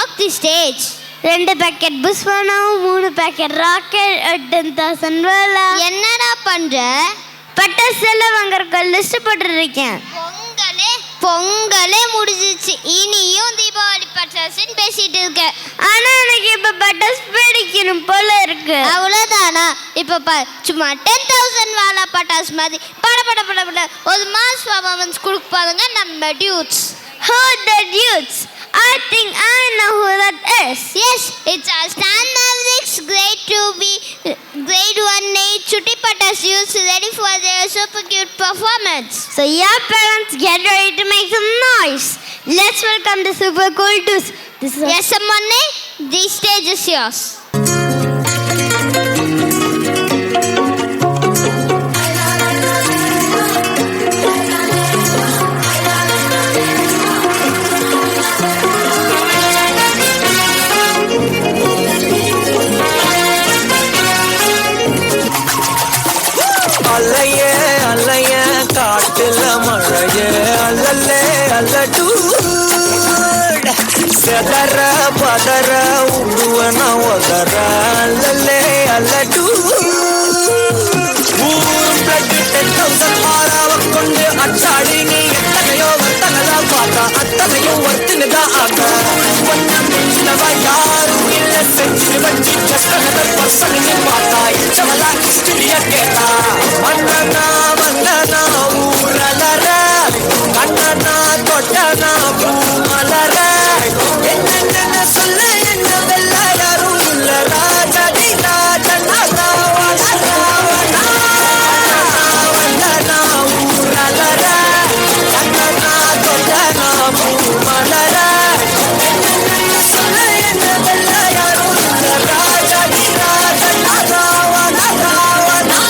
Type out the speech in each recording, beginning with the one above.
walk the stage. 2 packet புஷ்வானா, 3 packet rocket, 10,000 வேலை. என்னடா பண்ற? பட்டாசு எல்லாம் வாங்குறதுக்கு லிஸ்ட் போட்டுருக்கேன். பொங்கலே முடிஞ்சிச்சு, இனியும் தீபாவளி பட்டாசுன்னு பேசிட்டு இருக்க. ஆனா எனக்கு இப்ப பட்டாசு வெடிக்கணும் போல இருக்கு. அவ்வளவுதானா? இப்ப சும்மா 10,000 வாலா பட்டாசு மாதிரி பட பட பட பட ஒரு மாஸ் பர்ஃபார்மன்ஸ் கொடுப்பாங்க நம்ம dudes. Who the dudes? I think I know who that is. Yes, it's our Stan Mavericks grade 1A Chutti Patas youths ready for their super cute performance. So yeah parents, get ready to make some noise. Let's welcome the super cool dudes. Yes Amanne, the stage is yours. அல்லையே அல்லையே காட்டுல மழையே அல்லல்லே அல்லடூ செதற பதற உடுவன ஒதற அல்லல்லே அல்லடூ ஊரும் blood 10,000 மாறாவ கொண்டு அச்சாடி நீ எத்தனையோ வர்த்தனதா பார்த்தா அத்தனையும் ஒருத்தினுதான் ஆக கொஞ்சம் மிஞ்சினவா யாரும் இல்ல செஞ்சு வச்சு ஜஸ்ட் another person நீ பார்த்தா இச்சவலா ஹிஸ்டரியா கேட்டா அண்ணனா வந்தனா ஊரலர கண்ணனா தொட்டனா பூமலர என்ன சொல்ல என்ன வெல்ல யாரும் இல்ல ராஜடி ராஜனா ராவணா ராவணா வந்தனா ஊரலர கண்ணனா தொட்டனா பூமலர என்ன சொல்ல என்ன வெல்ல யாரும் இல்ல ராஜடி ராஜனா ராவணா ராவணா.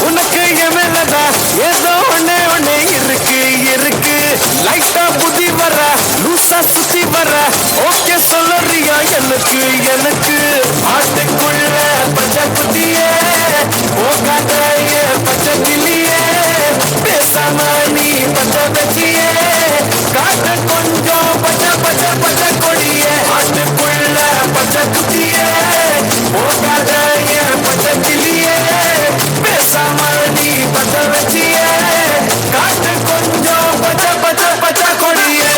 உனக்கு எமேலதா ஏதோ ஒண்ணே இருக்கு லைட்டா புதி வர லூசா சுத்தி வர ஓகே சொல்லறியா எனக்கு ஆட்டுக்குள்ள பச்சை குட்டியே போகாத பச்சை கிளியே பேசாம நீ பச்சை வச்சியே காட்ட கொஞ்சம் பச்சை பச்சை பச்சை கொடியே ஆட்டுக்குள்ள பச்சை குட்டியே போகாத பச்சை கிளியே பேசாம நீ பச்சை வச்சியே காட்ட கொஞ்சம் பச்சை பச்சை பச்சை கொடியே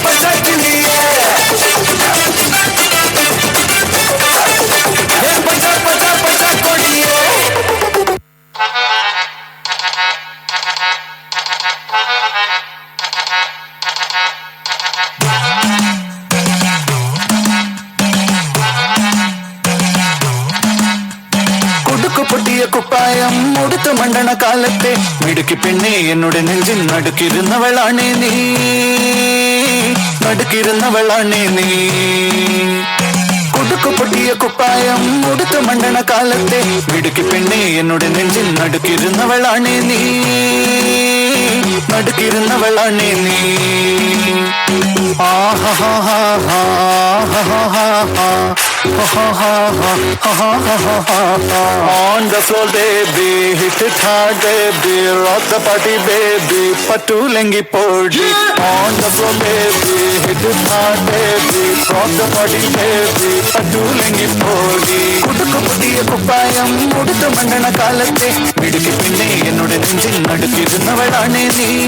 பச்சை கிளியே பச்சை பச்சை பச்சை கொடியே. പൊട്ടിയ കുപ്പായം മുടുത്ത മണ്ടണ കാലത്തെ മിടുക്കി പെണ്ണെ എന്നോട് നെഞ്ചിൽ നടുക്കിരുന്നവളാണേ നീ കുടുക്കു പൊട്ടിയ കുപ്പായം മുടുത്ത മണ്ടണ കാലത്തെ മിടുക്കി പെണ്ണെ എന്നോട് നെഞ്ചിൽ നടുക്കിരുന്നവളാണേ നീ On the floor baby, hit it hard baby, rock the party baby, patu lengi podi. On the floor baby, hit it hard baby, rock the party baby, patu lengi podi. Kudukku putiya kuppayam muduthu mandana kalatte midukki pinne ennoda nenjil nadukirunnavalane nee.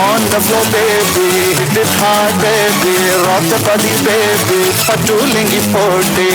On the floor baby, hit it hard baby, rock the body baby, patu lengi podi.